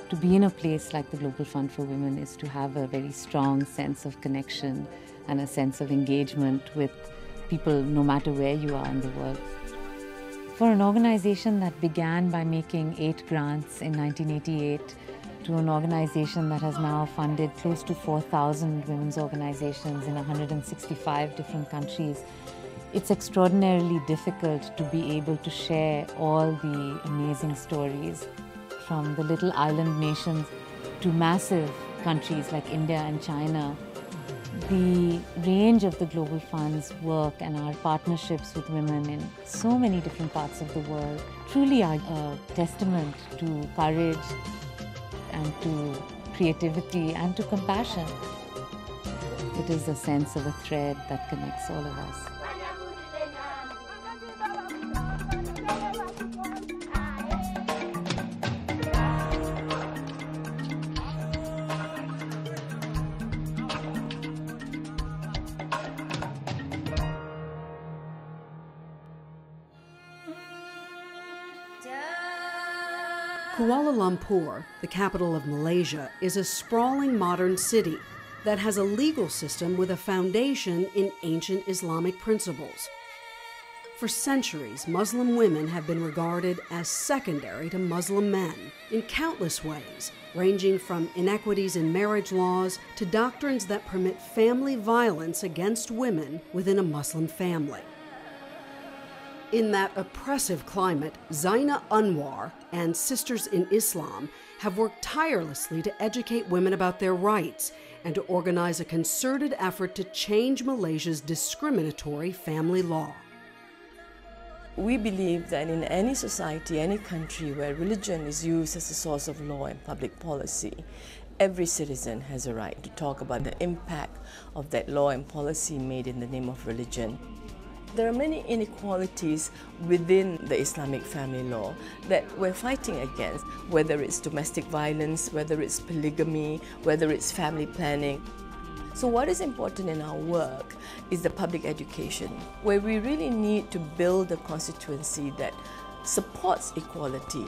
to be in a place like the Global Fund for Women is to have a very strong sense of connection and a sense of engagement with people no matter where you are in the world. For an organization that began by making 8 grants in 1988 to an organization that has now funded close to 4,000 women's organizations in 165 different countries, it's extraordinarily difficult to be able to share all the amazing stories from the little island nations to massive countries like India and China. The range of the Global Fund's work and our partnerships with women in so many different parts of the world truly are a testament to courage and to creativity and to compassion. It is a sense of a thread that connects all of us. Kuala Lumpur, the capital of Malaysia, is a sprawling modern city that has a legal system with a foundation in ancient Islamic principles. For centuries, Muslim women have been regarded as secondary to Muslim men in countless ways, ranging from inequities in marriage laws to doctrines that permit family violence against women within a Muslim family. In that oppressive climate, Zaina Anwar and Sisters in Islam have worked tirelessly to educate women about their rights and to organize a concerted effort to change Malaysia's discriminatory family law. We believe that in any society, any country where religion is used as a source of law and public policy, every citizen has a right to talk about the impact of that law and policy made in the name of religion. There are many inequalities within the Islamic family law that we're fighting against, whether it's domestic violence, whether it's polygamy, whether it's family planning. So what is important in our work is the public education, where we really need to build a constituency that supports equality.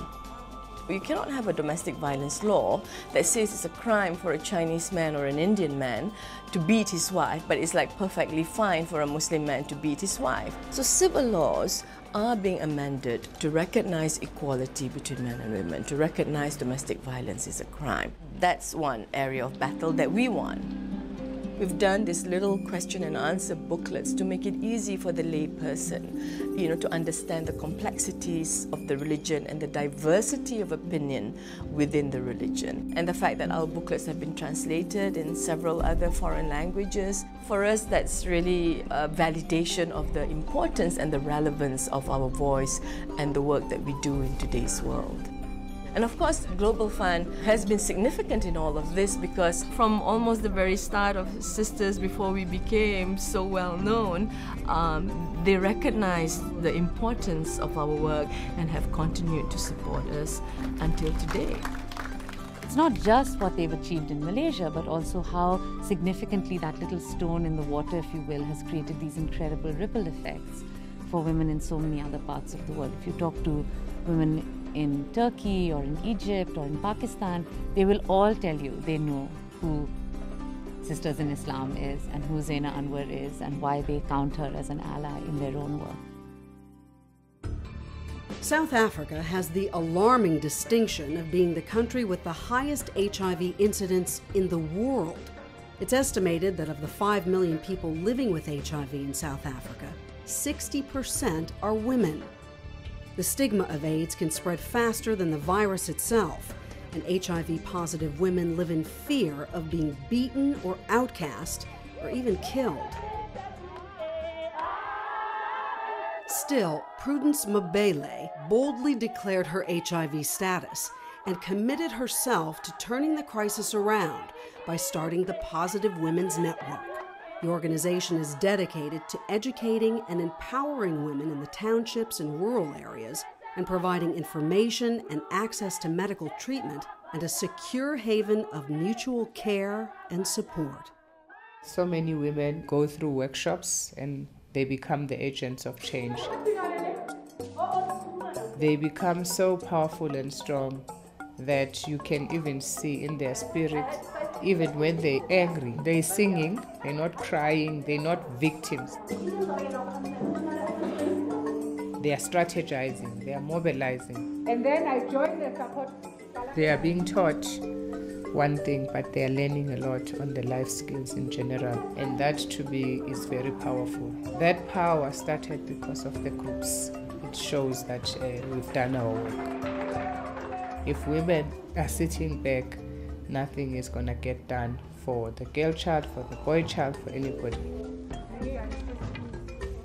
You cannot have a domestic violence law that says it's a crime for a Chinese man or an Indian man to beat his wife, but it's like perfectly fine for a Muslim man to beat his wife. So civil laws are being amended to recognize equality between men and women, to recognize domestic violence is a crime. That's one area of battle that we won. We've done these little question and answer booklets to make it easy for the lay person, to understand the complexities of the religion and the diversity of opinion within the religion. And the fact that our booklets have been translated in several other foreign languages, for us that's really a validation of the importance and the relevance of our voice and the work that we do in today's world. And of course, Global Fund has been significant in all of this because from almost the very start of Sisters, before we became so well known, they recognized the importance of our work and have continued to support us until today. It's not just what they've achieved in Malaysia, but also how significantly that little stone in the water, if you will, has created these incredible ripple effects for women in so many other parts of the world. If you talk to women in Turkey or in Egypt or in Pakistan, they will all tell you they know who Sisters in Islam is and who Zaina Anwar is and why they count her as an ally in their own work. South Africa has the alarming distinction of being the country with the highest HIV incidence in the world. It's estimated that of the 5 million people living with HIV in South Africa, 60% are women. The stigma of AIDS can spread faster than the virus itself, and HIV-positive women live in fear of being beaten or outcast or even killed. Still, Prudence Mabele boldly declared her HIV status and committed herself to turning the crisis around by starting the Positive Women's Network. The organization is dedicated to educating and empowering women in the townships and rural areas and providing information and access to medical treatment and a secure haven of mutual care and support. So many women go through workshops and they become the agents of change. They become so powerful and strong that you can even see in their spirit. Even when they're angry, they're singing, they're not crying, they're not victims. They are strategizing, they are mobilizing. And then I joined the support. They are being taught one thing, but they are learning a lot on the life skills in general. And that to me is very powerful. That power started because of the groups. It shows that we've done our work. If women are sitting back, nothing is going to get done for the girl child, for the boy child, for anybody.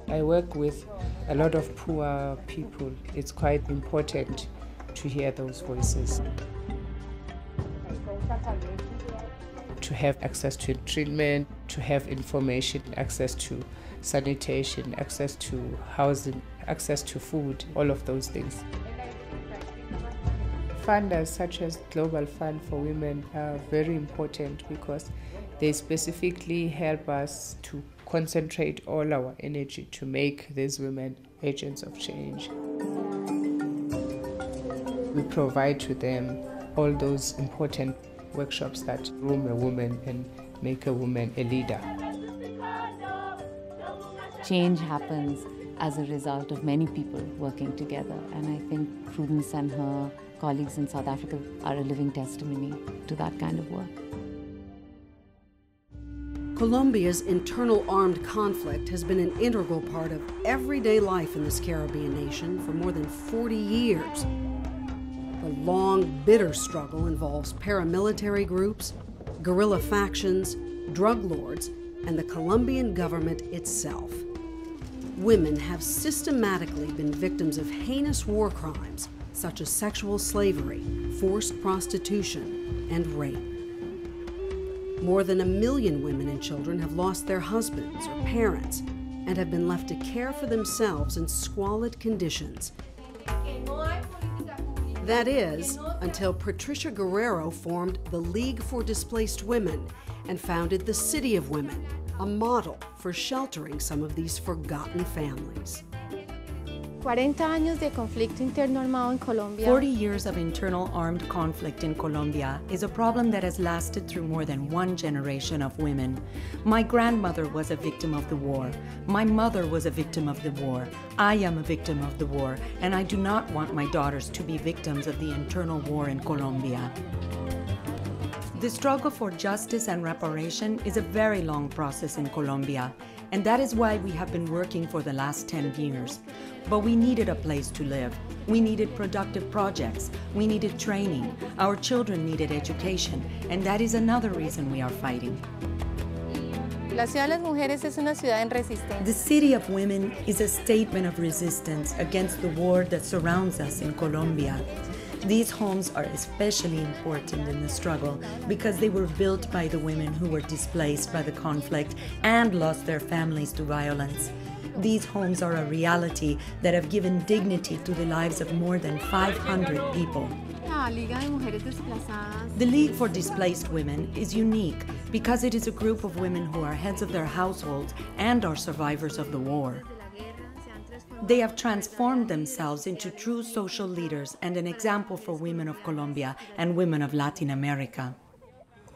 I work with a lot of poor people. It's quite important to hear those voices. To have access to treatment, to have information, access to sanitation, access to housing, access to food, all of those things. Funders such as Global Fund for Women are very important because they specifically help us to concentrate all our energy to make these women agents of change. We provide to them all those important workshops that groom a woman and make a woman a leader. Change happens as a result of many people working together, and I think Prudence and her colleagues in South Africa are a living testimony to that kind of work. Colombia's internal armed conflict has been an integral part of everyday life in this Caribbean nation for more than 40 years. The long, bitter struggle involves paramilitary groups, guerrilla factions, drug lords, and the Colombian government itself. Women have systematically been victims of heinous war crimes such as sexual slavery, forced prostitution, and rape. More than 1 million women and children have lost their husbands or parents and have been left to care for themselves in squalid conditions. That is, until Patricia Guerrero formed the League for Displaced Women and founded the City of Women, a model for sheltering some of these forgotten families. 40 años de conflicto interno armado en Colombia. 40 years of internal armed conflict in Colombia is a problem that has lasted through more than one generation of women. My grandmother was a victim of the war. My mother was a victim of the war. I am a victim of the war, and I do not want my daughters to be victims of the internal war in Colombia. The struggle for justice and reparation is a very long process in Colombia, and that is why we have been working for the last 10 years. But we needed a place to live. We needed productive projects. We needed training. Our children needed education, and that is another reason we are fighting. La Ciudad de las Mujeres es una ciudad en resistencia. The City of Women is a statement of resistance against the war that surrounds us in Colombia. These homes are especially important in the struggle because they were built by the women who were displaced by the conflict and lost their families to violence. These homes are a reality that have given dignity to the lives of more than 500 people. The League for Displaced Women is unique because it is a group of women who are heads of their households and are survivors of the war. They have transformed themselves into true social leaders and an example for women of Colombia and women of Latin America.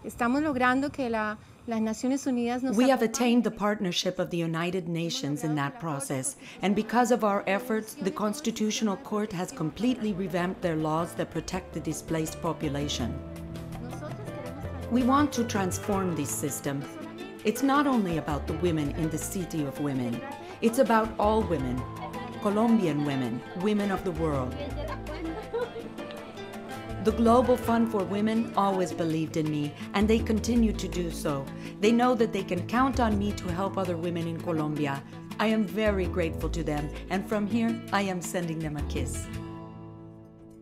Estamos logrando que las Naciones Unidas nos We have attained the partnership of the United Nations in that process, and because of our efforts, the Constitutional Court has completely revamped their laws that protect the displaced population. We want to transform this system. It's not only about the women in the City of Women. It's about all women, Colombian women, women of the world. The Global Fund for Women always believed in me, and they continue to do so. They know that they can count on me to help other women in Colombia. I am very grateful to them, and from here, I am sending them a kiss.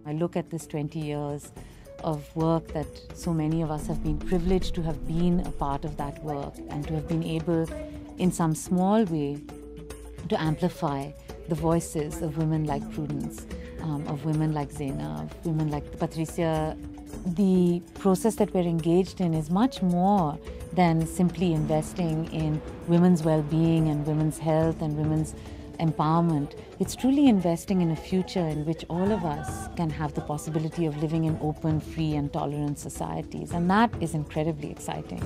I look at this 20 years of work that so many of us have been privileged to have been a part of that work and to have been able, in some small way, to amplify the voices of women like Prudence, of women like Zena, of women like Patricia. The process that we're engaged in is much more than simply investing in women's well-being and women's health and women's empowerment. It's truly investing in a future in which all of us can have the possibility of living in open, free and tolerant societies. And that is incredibly exciting.